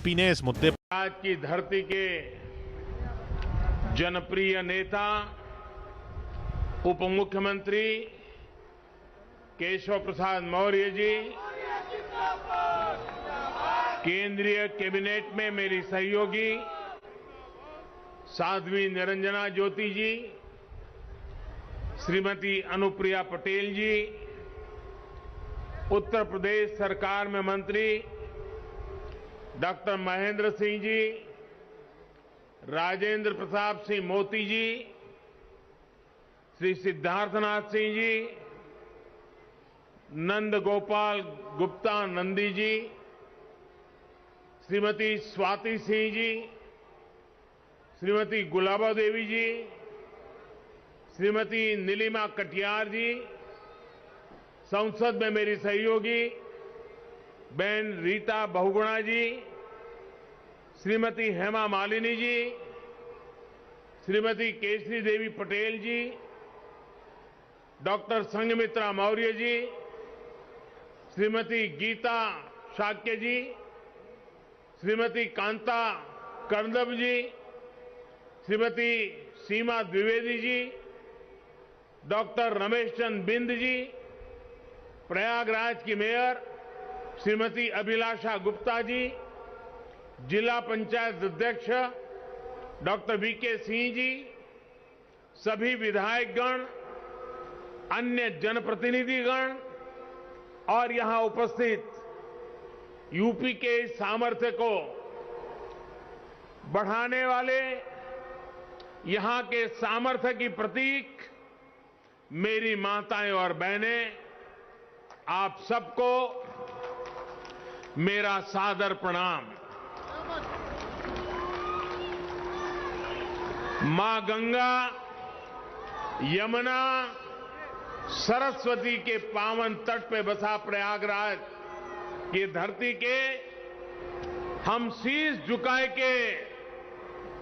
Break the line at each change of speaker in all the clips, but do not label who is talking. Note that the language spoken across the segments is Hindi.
ने इस मुद्दे
आज की धरती के जनप्रिय नेता उप मुख्यमंत्री केशव प्रसाद मौर्य जी, केंद्रीय कैबिनेट में मेरी सहयोगी साध्वी निरंजना ज्योति जी, श्रीमती अनुप्रिया पटेल जी, उत्तर प्रदेश सरकार में मंत्री डॉक्टर महेंद्र सिंह जी, राजेंद्र प्रताप सिंह मोती जी, श्री सिद्धार्थनाथ सिंह जी, नंद गोपाल गुप्ता नंदी जी, श्रीमती स्वाति सिंह जी, श्रीमती गुलाबा देवी जी, श्रीमती नीलिमा कटियार जी, संसद में मेरी सहयोगी बहन रीता बहुगुणा जी, श्रीमती हेमा मालिनी जी, श्रीमती केसरी देवी पटेल जी, डॉक्टर संघमित्रा मौर्य जी, श्रीमती गीता शाक्य जी, श्रीमती कांता कर्दम जी, श्रीमती सीमा द्विवेदी जी, डॉक्टर रमेश चंद बिंद जी, प्रयागराज की मेयर श्रीमती अभिलाषा गुप्ता जी, जिला पंचायत अध्यक्ष डॉक्टर वीके सिंह जी, सभी विधायकगण, अन्य जनप्रतिनिधिगण और यहां उपस्थित यूपी के सामर्थ्य को बढ़ाने वाले, यहां के सामर्थ्य की प्रतीक मेरी माताएं और बहनें, आप सबको मेरा सादर प्रणाम। मां गंगा, यमुना, सरस्वती के पावन तट पे बसा प्रयागराज की धरती के हम शीश झुकाए के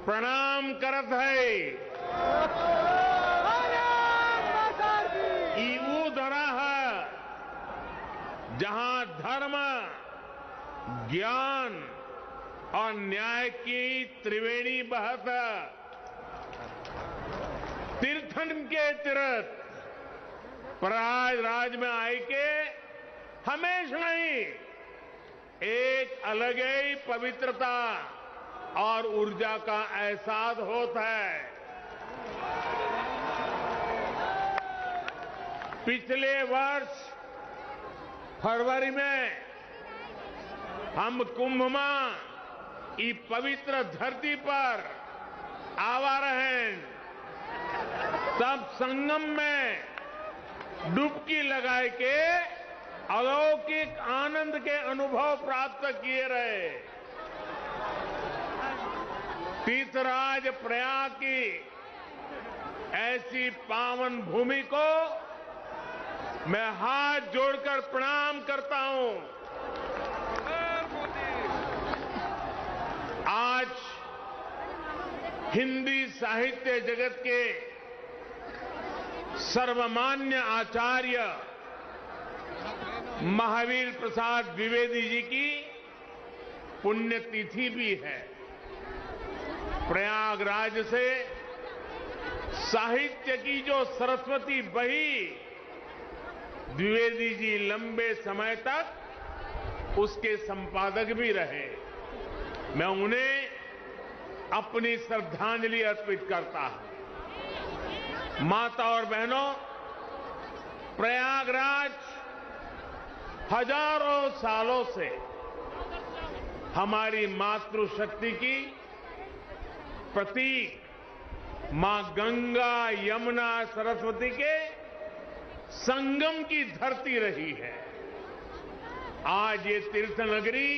प्रणाम करत है। ईऊ धरा है जहां धर्म, ज्ञान और न्याय की त्रिवेणी बहत, तीर्थन के तीर्थ प्रयागराज में आए के हमेशा ही एक अलग ही पवित्रता और ऊर्जा का एहसास होता है। पिछले वर्ष फरवरी में हम कुंभ मां इस पवित्र धरती पर आवा रहे, तब संगम में डुबकी लगाए के अलौकिक आनंद के अनुभव प्राप्त किए रहे। तीर्थराज प्रयाग की ऐसी पावन भूमि को मैं हाथ जोड़कर प्रणाम करता हूं। आज हिंदी साहित्य जगत के सर्वमान्य आचार्य महावीर प्रसाद द्विवेदी जी की पुण्यतिथि भी है। प्रयागराज से साहित्य की जो सरस्वती बही, द्विवेदी जी लंबे समय तक उसके संपादक भी रहे। मैं उन्हें अपनी श्रद्धांजलि अर्पित करता हूं। माता और बहनों, प्रयागराज हजारों सालों से हमारी मातृशक्ति की प्रतीक मां गंगा, यमुना, सरस्वती के संगम की धरती रही है। आज ये तीर्थ नगरी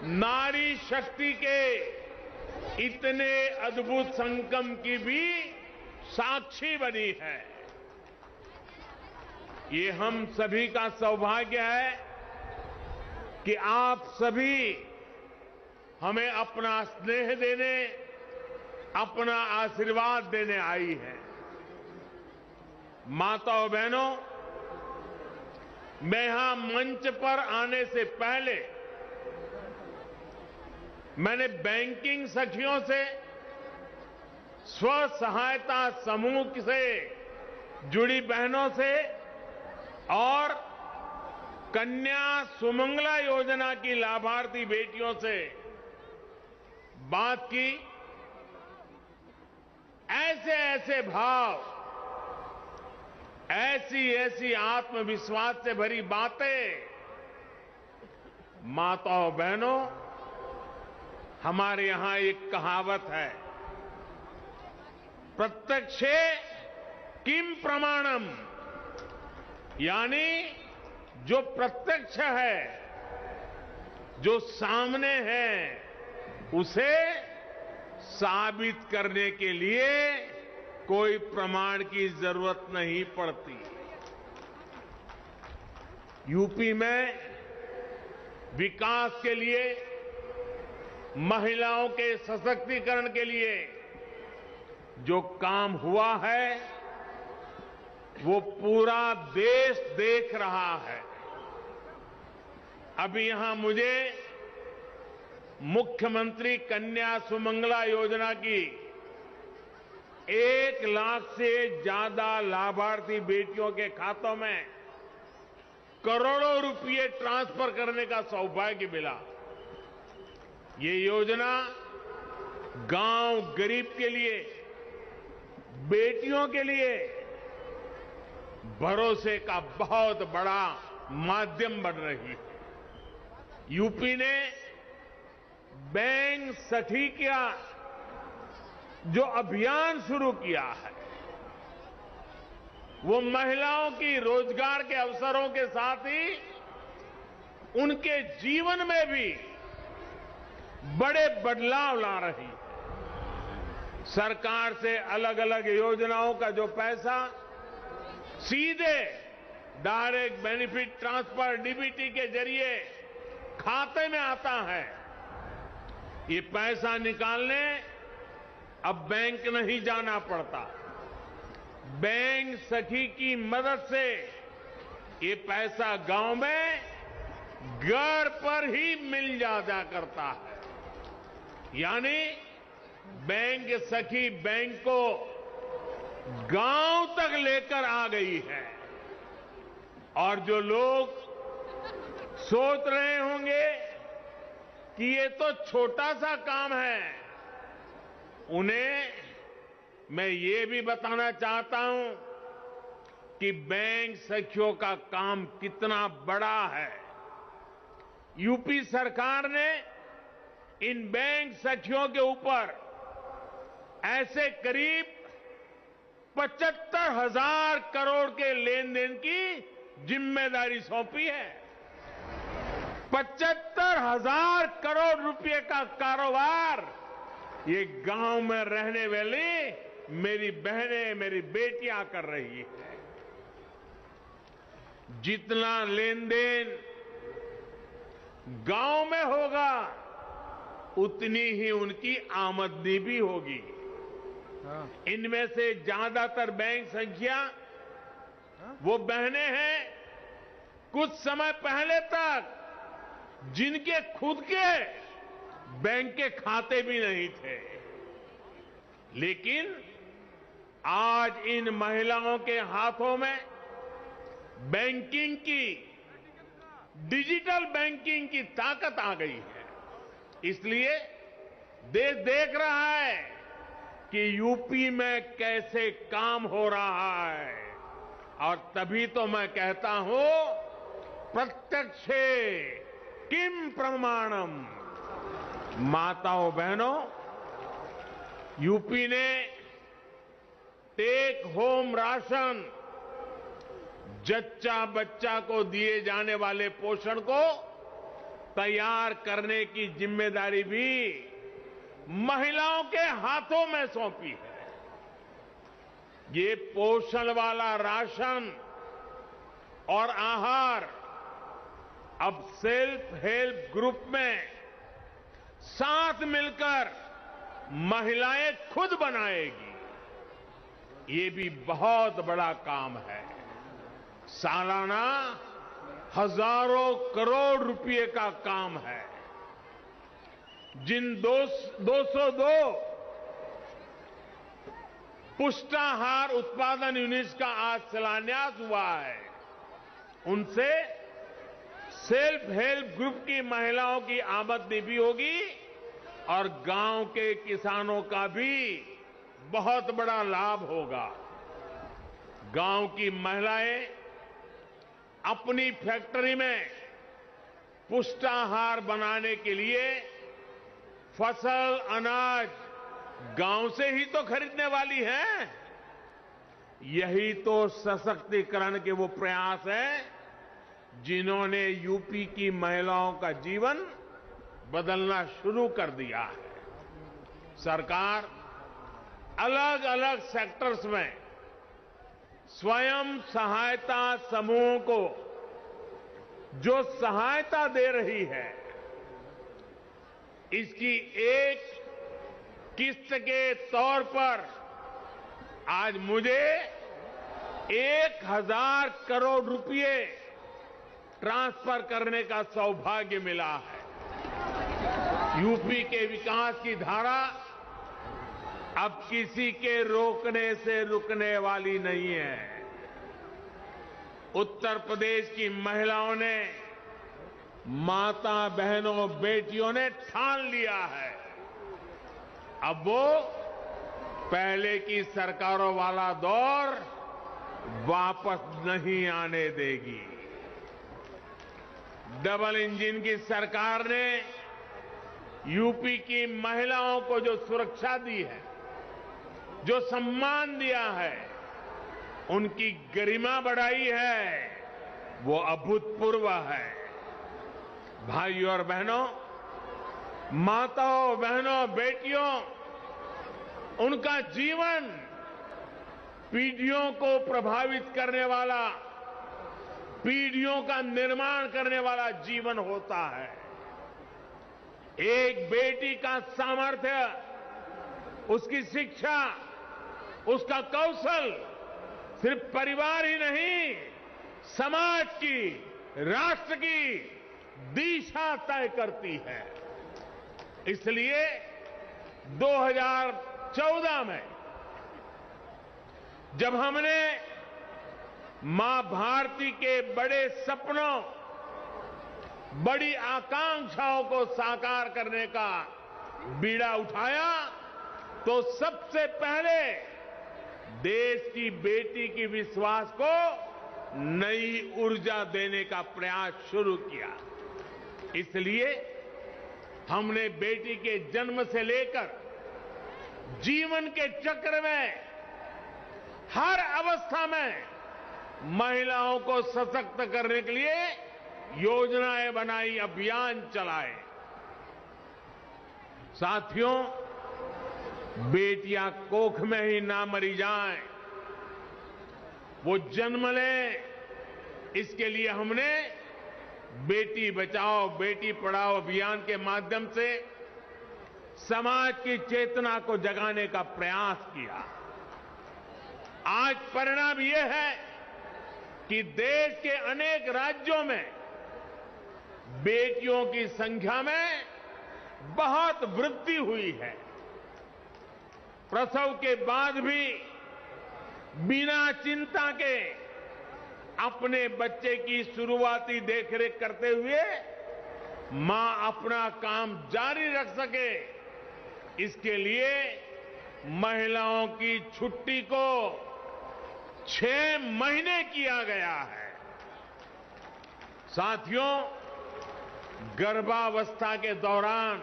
नारी शक्ति के इतने अद्भुत संगम की भी साक्षी बनी है। ये हम सभी का सौभाग्य है कि आप सभी हमें अपना स्नेह देने, अपना आशीर्वाद देने आई हैं। माताओं बहनों, मैं यहां मंच पर आने से पहले मैंने बैंकिंग सखियों से, स्व सहायता समूह से जुड़ी बहनों से और कन्या सुमंगला योजना की लाभार्थी बेटियों से बात की। ऐसे ऐसे भाव, ऐसी ऐसी आत्मविश्वास से भरी बातें, माताओं बहनों, हमारे यहां एक कहावत है, प्रत्यक्षे किम प्रमाणम, यानी जो प्रत्यक्ष है, जो सामने है, उसे साबित करने के लिए कोई प्रमाण की जरूरत नहीं पड़ती। यूपी में विकास के लिए, महिलाओं के सशक्तिकरण के लिए जो काम हुआ है, वो पूरा देश देख रहा है। अभी यहां मुझे मुख्यमंत्री कन्या सुमंगला योजना की 1 लाख से ज्यादा लाभार्थी बेटियों के खातों में करोड़ों रुपए ट्रांसफर करने का सौभाग्य मिला। ये योजना गांव गरीब के लिए, बेटियों के लिए भरोसे का बहुत बड़ा माध्यम बन रही है। यूपी ने बैंक सखी का जो अभियान शुरू किया है, वो महिलाओं की रोजगार के अवसरों के साथ ही उनके जीवन में भी बड़े बदलाव ला रही है। सरकार से अलग अलग योजनाओं का जो पैसा सीधे डायरेक्ट बेनिफिट ट्रांसफर डीबीटी के जरिए खाते में आता है, ये पैसा निकालने अब बैंक नहीं जाना पड़ता। बैंक सखी की मदद से ये पैसा गांव में घर पर ही मिल जाया करता है। यानी बैंक सखी बैंक को गांव तक लेकर आ गई है। और जो लोग सोच रहे होंगे कि ये तो छोटा सा काम है, उन्हें मैं ये भी बताना चाहता हूं कि बैंक सखियों का काम कितना बड़ा है। यूपी सरकार ने इन बैंक सखियों के ऊपर ऐसे करीब 75,000 करोड़ के लेन देन की जिम्मेदारी सौंपी है। 75,000 करोड़ रुपए का कारोबार ये गांव में रहने वाली मेरी बहनें, मेरी बेटियां कर रही है। जितना लेन देन गांव में होगा, उतनी ही उनकी आमदनी भी होगी। इनमें से ज्यादातर बैंक संख्या वो बहनें हैं कुछ समय पहले तक जिनके खुद के बैंक के खाते भी नहीं थे, लेकिन आज इन महिलाओं के हाथों में बैंकिंग की, डिजिटल बैंकिंग की ताकत आ गई है। इसलिए देश देख रहा है कि यूपी में कैसे काम हो रहा है। और तभी तो मैं कहता हूं, प्रत्यक्षे किम प्रमाणम। माताओं बहनों, यूपी ने टेक होम राशन, जच्चा बच्चा को दिए जाने वाले पोषण को तैयार करने की जिम्मेदारी भी महिलाओं के हाथों में सौंपी है। ये पोषण वाला राशन और आहार अब सेल्फ हेल्प ग्रुप में साथ मिलकर महिलाएं खुद बनाएगी। ये भी बहुत बड़ा काम है। सालाना हजारों करोड़ रुपए का काम है। जिन 202 पुष्टाहार उत्पादन यूनिट्स का आज शिलान्यास हुआ है, उनसे सेल्फ हेल्प ग्रुप की महिलाओं की आमदनी भी होगी और गांव के किसानों का भी बहुत बड़ा लाभ होगा। गांव की महिलाएं अपनी फैक्ट्री में पुष्टाहार बनाने के लिए फसल, अनाज गांव से ही तो खरीदने वाली हैं। यही तो सशक्तिकरण के वो प्रयास हैं जिन्होंने यूपी की महिलाओं का जीवन बदलना शुरू कर दिया है। सरकार अलग अलग सेक्टर्स में स्वयं सहायता समूहों को जो सहायता दे रही है, इसकी एक किस्त के तौर पर आज मुझे 1000 करोड़ रुपए ट्रांसफर करने का सौभाग्य मिला है। यूपी के विकास की धारा अब किसी के रोकने से रुकने वाली नहीं है। उत्तर प्रदेश की महिलाओं ने, माता बहनों, बेटियों ने ठान लिया है, अब वो पहले की सरकारों वाला दौर वापस नहीं आने देगी। डबल इंजन की सरकार ने यूपी की महिलाओं को जो सुरक्षा दी है, जो सम्मान दिया है, उनकी गरिमा बढ़ाई है, वो अभूतपूर्व है। भाइयों और बहनों, माताओं, बहनों, बेटियों, उनका जीवन पीढ़ियों को प्रभावित करने वाला, पीढ़ियों का निर्माण करने वाला जीवन होता है। एक बेटी का सामर्थ्य, उसकी शिक्षा, उसका कौशल सिर्फ परिवार ही नहीं, समाज की, राष्ट्र की दिशा तय करती है। इसलिए 2014 में जब हमने मां भारती के बड़े सपनों, बड़ी आकांक्षाओं को साकार करने का बीड़ा उठाया, तो सबसे पहले देश की बेटी की विश्वास को नई ऊर्जा देने का प्रयास शुरू किया। इसलिए हमने बेटी के जन्म से लेकर जीवन के चक्र में हर अवस्था में महिलाओं को सशक्त करने के लिए योजनाएं बनाई, अभियान चलाए। साथियों, बेटियां कोख में ही ना मरी जाएं, वो जन्म लें, इसके लिए हमने बेटी बचाओ बेटी पढ़ाओ अभियान के माध्यम से समाज की चेतना को जगाने का प्रयास किया। आज परिणाम यह है कि देश के अनेक राज्यों में बेटियों की संख्या में बहुत वृद्धि हुई है। प्रसव के बाद भी बिना चिंता के अपने बच्चे की शुरुआती देखरेख करते हुए मां अपना काम जारी रख सके, इसके लिए महिलाओं की छुट्टी को 6 महीने किया गया है। साथियों, गर्भावस्था के दौरान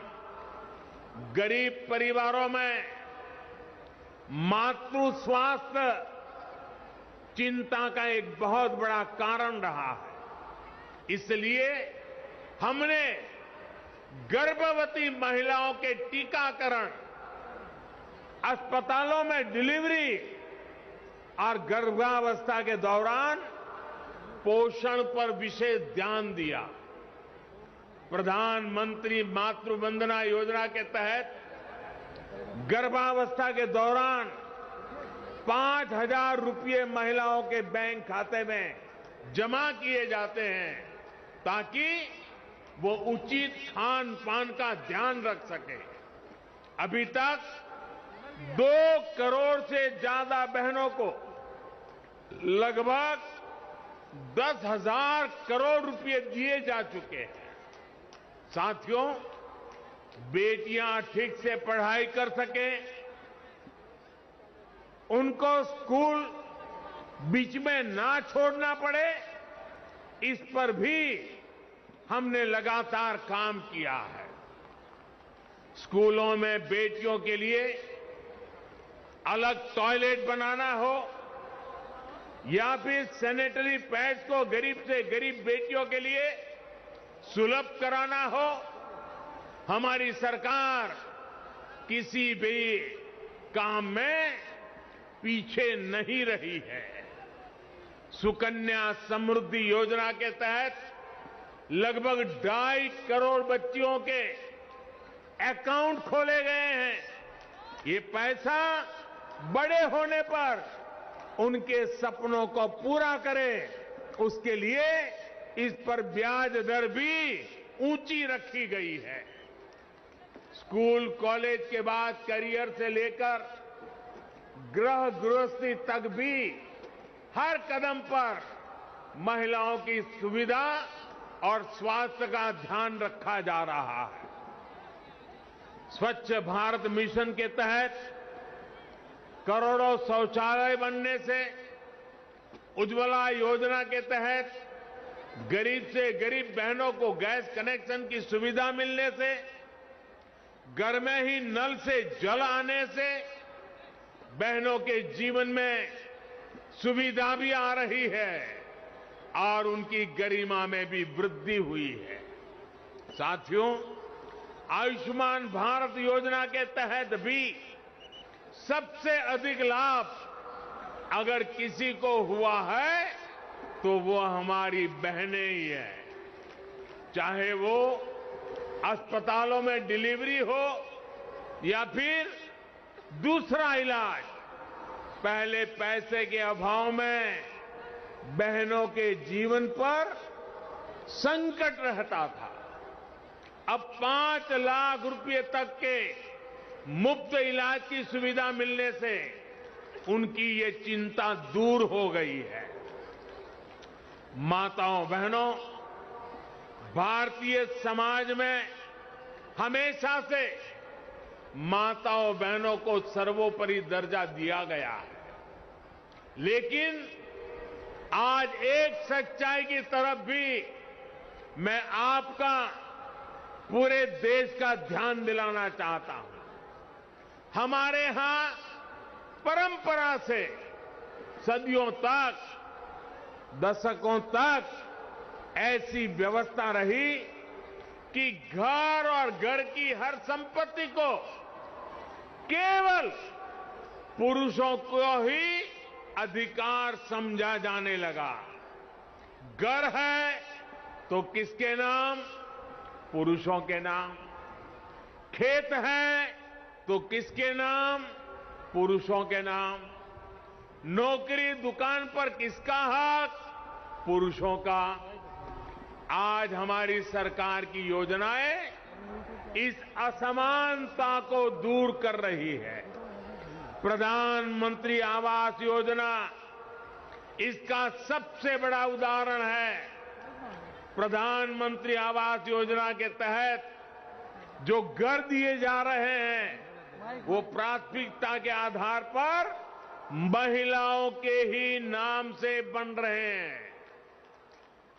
गरीब परिवारों में मातृ स्वास्थ्य चिंता का एक बहुत बड़ा कारण रहा है। इसलिए हमने गर्भवती महिलाओं के टीकाकरण, अस्पतालों में डिलीवरी और गर्भावस्था के दौरान पोषण पर विशेष ध्यान दिया। प्रधानमंत्री मातृ वंदना योजना के तहत गर्भावस्था के दौरान 5,000 रुपये महिलाओं के बैंक खाते में जमा किए जाते हैं, ताकि वो उचित खान पान का ध्यान रख सके। अभी तक 2 करोड़ से ज्यादा बहनों को लगभग 10,000 करोड़ रुपए दिए जा चुके हैं। साथियों, बेटियां ठीक से पढ़ाई कर सकें, उनको स्कूल बीच में ना छोड़ना पड़े, इस पर भी हमने लगातार काम किया है। स्कूलों में बेटियों के लिए अलग टॉयलेट बनाना हो या फिर सैनिटरी पैड्स को गरीब से गरीब बेटियों के लिए सुलभ कराना हो, हमारी सरकार किसी भी काम में पीछे नहीं रही है। सुकन्या समृद्धि योजना के तहत लगभग 2.5 करोड़ बच्चियों के अकाउंट खोले गए हैं। ये पैसा बड़े होने पर उनके सपनों को पूरा करे, उसके लिए इस पर ब्याज दर भी ऊंची रखी गई है। स्कूल कॉलेज के बाद करियर से लेकर गृहस्थी तक भी हर कदम पर महिलाओं की सुविधा और स्वास्थ्य का ध्यान रखा जा रहा है। स्वच्छ भारत मिशन के तहत करोड़ों शौचालय बनने से, उज्ज्वला योजना के तहत गरीब से गरीब बहनों को गैस कनेक्शन की सुविधा मिलने से, घर में ही नल से जल आने से बहनों के जीवन में सुविधा भी आ रही है और उनकी गरिमा में भी वृद्धि हुई है। साथियों, आयुष्मान भारत योजना के तहत भी सबसे अधिक लाभ अगर किसी को हुआ है तो वो हमारी बहनें ही हैं। चाहे वो अस्पतालों में डिलीवरी हो या फिर दूसरा इलाज, पहले पैसे के अभाव में बहनों के जीवन पर संकट रहता था। अब 5 लाख रुपए तक के मुफ्त इलाज की सुविधा मिलने से उनकी ये चिंता दूर हो गई है। माताओं बहनों, भारतीय समाज में हमेशा से माताओं बहनों को सर्वोपरि दर्जा दिया गया है, लेकिन आज एक सच्चाई की तरफ भी मैं आपका, पूरे देश का ध्यान दिलाना चाहता हूं। हमारे यहां परंपरा से सदियों तक, दशकों तक ऐसी व्यवस्था रही कि घर और घर की हर संपत्ति को केवल पुरुषों को ही अधिकार समझा जाने लगा। घर है तो किसके नाम? पुरुषों के नाम। खेत है तो किसके नाम? पुरुषों के नाम। नौकरी दुकान पर किसका हक? पुरुषों का। आज हमारी सरकार की योजनाएं इस असमानता को दूर कर रही है। प्रधानमंत्री आवास योजना इसका सबसे बड़ा उदाहरण है। प्रधानमंत्री आवास योजना के तहत जो घर दिए जा रहे हैं वो प्राथमिकता के आधार पर महिलाओं के ही नाम से बन रहे हैं।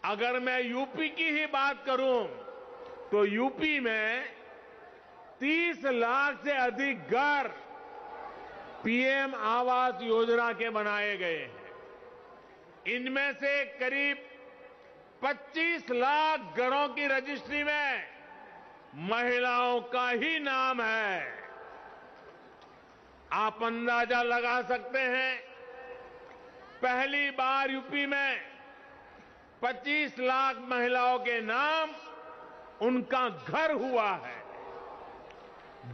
अगर मैं यूपी की ही बात करूं तो यूपी में 30 लाख से अधिक घर पीएम आवास योजना के बनाए गए हैं। इनमें से करीब 25 लाख घरों की रजिस्ट्री में महिलाओं का ही नाम है। आप अंदाजा लगा सकते हैं, पहली बार यूपी में 25 लाख महिलाओं के नाम उनका घर हुआ है।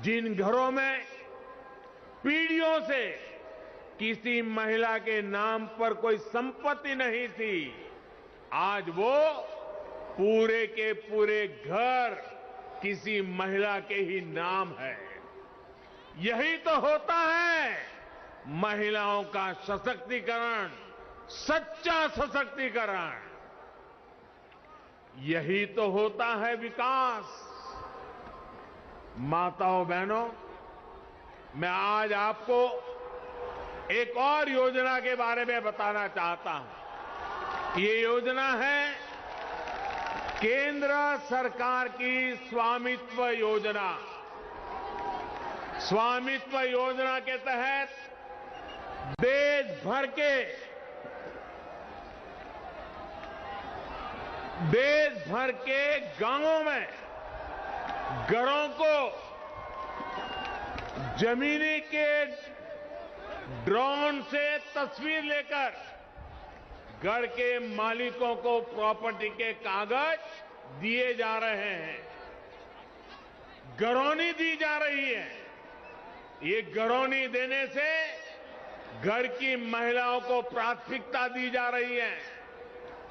जिन घरों में पीढ़ियों से किसी महिला के नाम पर कोई संपत्ति नहीं थी, आज वो पूरे के पूरे घर किसी महिला के ही नाम है। यही तो होता है महिलाओं का सशक्तिकरण, सच्चा सशक्तिकरण। यही तो होता है विकास। माताओं बहनों, मैं आज आपको एक और योजना के बारे में बताना चाहता हूं। ये योजना है केंद्र सरकार की स्वामित्व योजना। स्वामित्व योजना के तहत देश भर के गांवों में घरों को जमीनी के ड्रोन से तस्वीर लेकर घर के मालिकों को प्रॉपर्टी के कागज दिए जा रहे हैं। घरौनी दी जा रही है। ये घरौनी देने से घर की महिलाओं को प्राथमिकता दी जा रही है।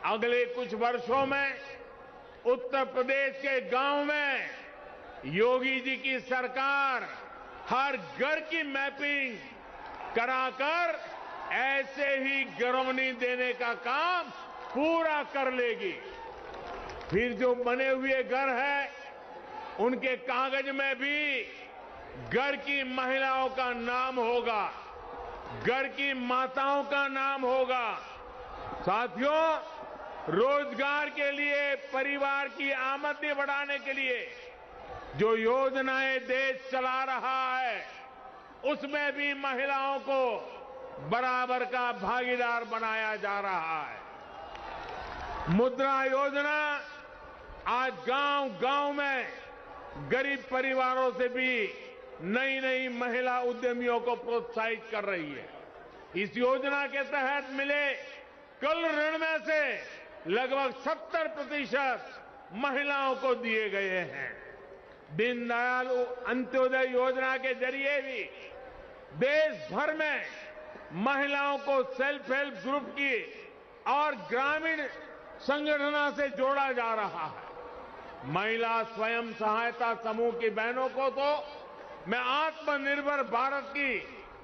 अगले कुछ वर्षों में उत्तर प्रदेश के गांव में योगी जी की सरकार हर घर की मैपिंग कराकर ऐसे ही घरौनी देने का काम पूरा कर लेगी। फिर जो बने हुए घर है उनके कागज में भी घर की महिलाओं का नाम होगा, घर की माताओं का नाम होगा। साथियों, रोजगार के लिए, परिवार की आमदनी बढ़ाने के लिए जो योजनाएं देश चला रहा है उसमें भी महिलाओं को बराबर का भागीदार बनाया जा रहा है। मुद्रा योजना आज गांव-गांव में गरीब परिवारों से भी नई महिला उद्यमियों को प्रोत्साहित कर रही है। इस योजना के तहत मिले कुल ऋण में से लगभग 70% महिलाओं को दिए गए हैं। दीनदयाल अंत्योदय योजना के जरिए भी देश भर में महिलाओं को सेल्फ हेल्प ग्रुप की और ग्रामीण संगठनों से जोड़ा जा रहा है। महिला स्वयं सहायता समूह की बहनों को तो मैं आत्मनिर्भर भारत की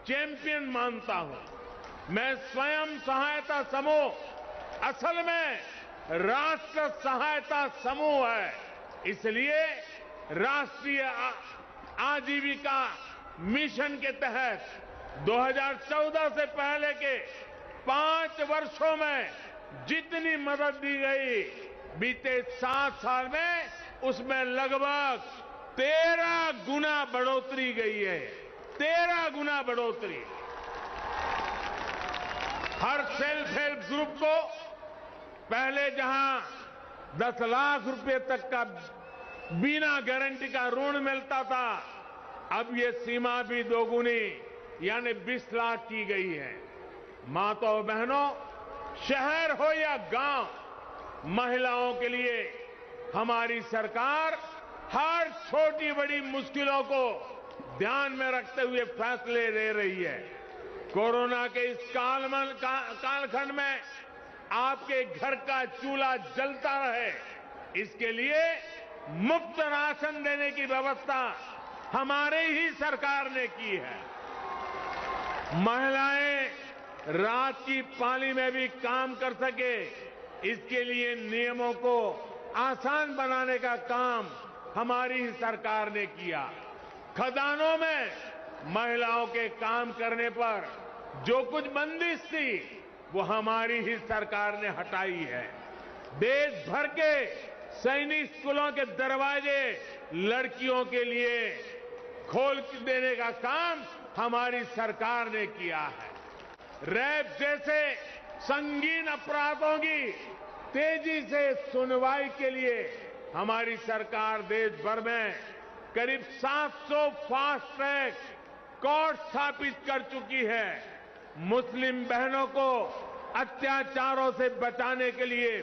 चैंपियन मानता हूं। मैं स्वयं सहायता समूह असल में राष्ट्र सहायता समूह है। इसलिए राष्ट्रीय आजीविका मिशन के तहत 2014 से पहले के 5 वर्षों में जितनी मदद दी गई, बीते 7 साल में उसमें लगभग 13 गुना बढ़ोतरी गई है। 13 गुना बढ़ोतरी। हर सेल्फ हेल्प ग्रुप को पहले जहां 10 लाख रुपए तक का बिना गारंटी का ऋण मिलता था, अब ये सीमा भी दोगुनी यानी 20 लाख की गई है। माताओं बहनों, शहर हो या गांव, महिलाओं के लिए हमारी सरकार हर छोटी बड़ी मुश्किलों को ध्यान में रखते हुए फैसले ले रही है। कोरोना के इस कालखंड में आपके घर का चूल्हा जलता रहे, इसके लिए मुफ्त राशन देने की व्यवस्था हमारे ही सरकार ने की है। महिलाएं रात की पाली में भी काम कर सके, इसके लिए नियमों को आसान बनाने का काम हमारी ही सरकार ने किया। खदानों में महिलाओं के काम करने पर जो कुछ बंदिश थी वो हमारी ही सरकार ने हटाई है। देश भर के सैनिक स्कूलों के दरवाजे लड़कियों के लिए खोल देने का काम हमारी सरकार ने किया है। रेप जैसे संगीन अपराधों की तेजी से सुनवाई के लिए हमारी सरकार देश भर में करीब 700 फास्ट ट्रैक कोर्ट स्थापित कर चुकी है। मुस्लिम बहनों को अत्याचारों से बचाने के लिए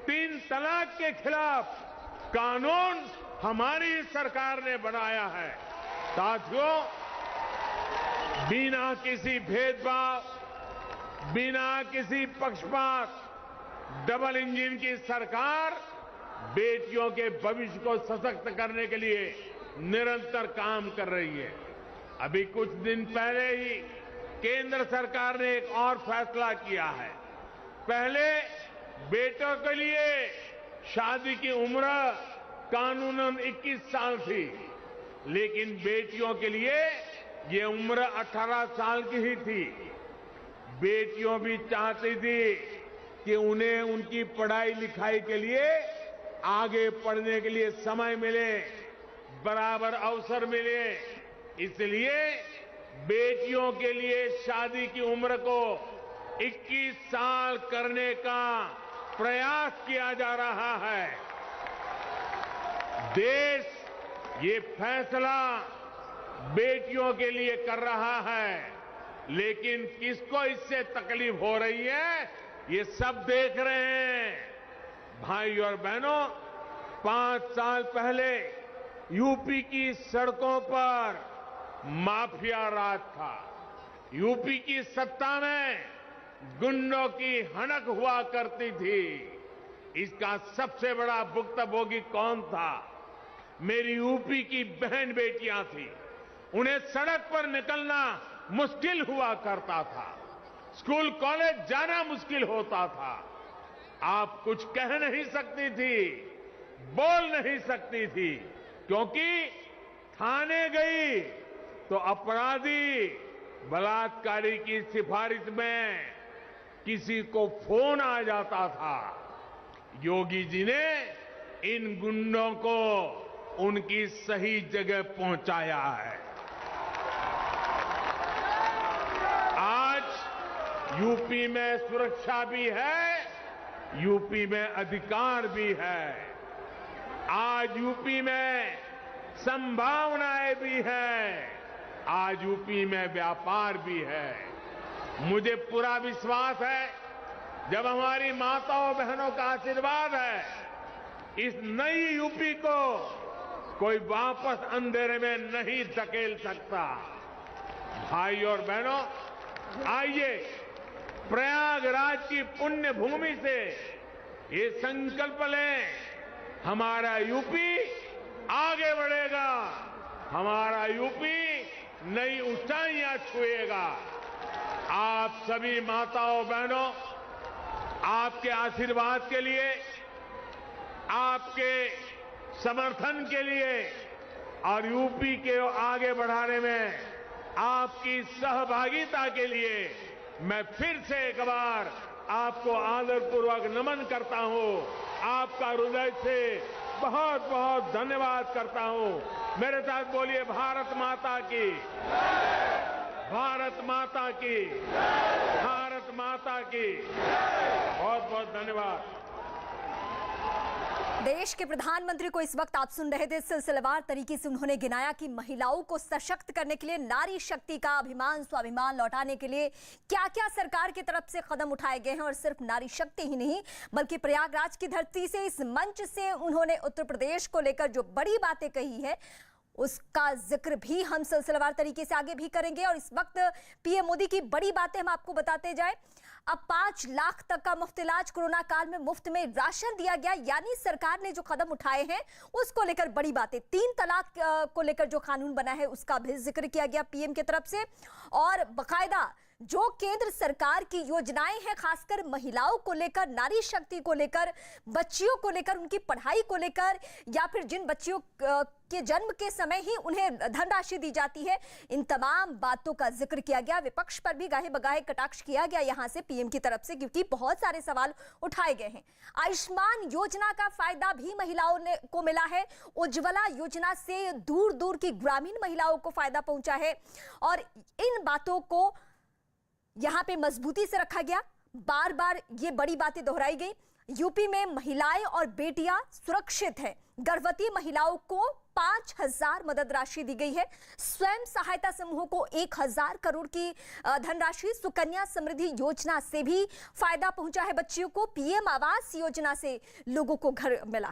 3 तलाक के खिलाफ कानून हमारी सरकार ने बनाया है। साथियों, बिना किसी भेदभाव, बिना किसी पक्षपात, डबल इंजन की सरकार बेटियों के भविष्य को सशक्त करने के लिए निरंतर काम कर रही है। अभी कुछ दिन पहले ही केंद्र सरकार ने एक और फैसला किया है। पहले बेटों के लिए शादी की उम्र कानूनन 21 साल थी, लेकिन बेटियों के लिए ये उम्र 18 साल की ही थी। बेटियों भी चाहती थी कि उन्हें उनकी पढ़ाई लिखाई के लिए आगे पढ़ने के लिए समय मिले, बराबर अवसर मिले। इसलिए बेटियों के लिए शादी की उम्र को 21 साल करने का प्रयास किया जा रहा है। देश ये फैसला बेटियों के लिए कर रहा है, लेकिन किसको इससे तकलीफ हो रही है, ये सब देख रहे हैं। भाई और बहनों, 5 साल पहले यूपी की सड़कों पर माफिया राज था। यूपी की सत्ता में गुंडों की हनक हुआ करती थी। इसका सबसे बड़ा भुक्तभोगी कौन था? मेरी यूपी की बहन बेटियां थी। उन्हें सड़क पर निकलना मुश्किल हुआ करता था, स्कूल कॉलेज जाना मुश्किल होता था। आप कुछ कह नहीं सकती थी, बोल नहीं सकती थी, क्योंकि थाने गई तो अपराधी बलात्कारी की सिफारिश में किसी को फोन आ जाता था। योगी जी ने इन गुंडों को उनकी सही जगह पहुंचाया है। आज यूपी में सुरक्षा भी है, यूपी में अधिकार भी है। आज यूपी में संभावनाएं भी हैं, आज यूपी में व्यापार भी है। मुझे पूरा विश्वास है, जब हमारी माताओं बहनों का आशीर्वाद है, इस नई यूपी को कोई वापस अंधेरे में नहीं धकेल सकता। भाई और बहनों, आइए प्रयागराज की पुण्य भूमि से ये संकल्प लें, हमारा यूपी आगे बढ़ेगा, हमारा यूपी नई ऊंचाइयां छुएगा। आप सभी माताओं बहनों, आपके आशीर्वाद के लिए, आपके समर्थन के लिए और यूपी के आगे बढ़ाने में आपकी सहभागिता के लिए मैं फिर से एक बार आपको आदरपूर्वक नमन करता हूं। आपका हृदय से बहुत बहुत धन्यवाद करता हूं। मेरे साथ बोलिए, भारत माता की, भारत माता की, भारत माता की। बहुत बहुत धन्यवाद।
देश के प्रधानमंत्री को इस वक्त आप सुन रहे थे। सिलसिलेवार तरीके से उन्होंने गिनाया कि महिलाओं को सशक्त करने के लिए, नारी शक्ति का अभिमान स्वाभिमान लौटाने के लिए क्या क्या सरकार की तरफ से कदम उठाए गए हैं। और सिर्फ नारी शक्ति ही नहीं, बल्कि प्रयागराज की धरती से, इस मंच से उन्होंने उत्तर प्रदेश को लेकर जो बड़ी बातें कही है, उसका जिक्र भी हम सिलसिलेवार तरीके से आगे भी करेंगे। और इस वक्त पीएम मोदी की बड़ी बातें हम आपको बताते जाएं। अब 5 लाख तक का मुफ्त इलाज, कोरोना काल में मुफ्त में राशन दिया गया, यानी सरकार ने जो कदम उठाए हैं उसको लेकर बड़ी बातें। 3 तलाक को लेकर जो कानून बना है उसका भी जिक्र किया गया पीएम की तरफ से। और बाकायदा जो केंद्र सरकार की योजनाएं हैं, खासकर महिलाओं को लेकर, नारी शक्ति को लेकर, बच्चियों को लेकर, उनकी पढ़ाई को लेकर, या फिर जिन बच्चियों के जन्म के समय ही उन्हें धनराशि दी जाती है, इन तमाम बातों का जिक्र किया गया। विपक्ष पर भी गाहे बगाहे कटाक्ष किया गया यहां से पीएम की तरफ से, क्योंकि बहुत सारे सवाल उठाए गए हैं। आयुष्मान योजना का फायदा भी महिलाओं को मिला है। उज्ज्वला योजना से दूर दूर की ग्रामीण महिलाओं को फायदा पहुंचा है। और इन बातों को यहां पे मजबूती से रखा गया। बार बार ये बड़ी बातें दोहराई गई। यूपी में महिलाएं और बेटियां सुरक्षित हैं। गर्भवती महिलाओं को 5,000 मदद राशि दी गई है। स्वयं सहायता समूहों को 1,000 करोड़ की धनराशि, सुकन्या समृद्धि योजना से भी फायदा पहुंचा है बच्चियों को। पीएम आवास योजना से लोगों को घर मिला है।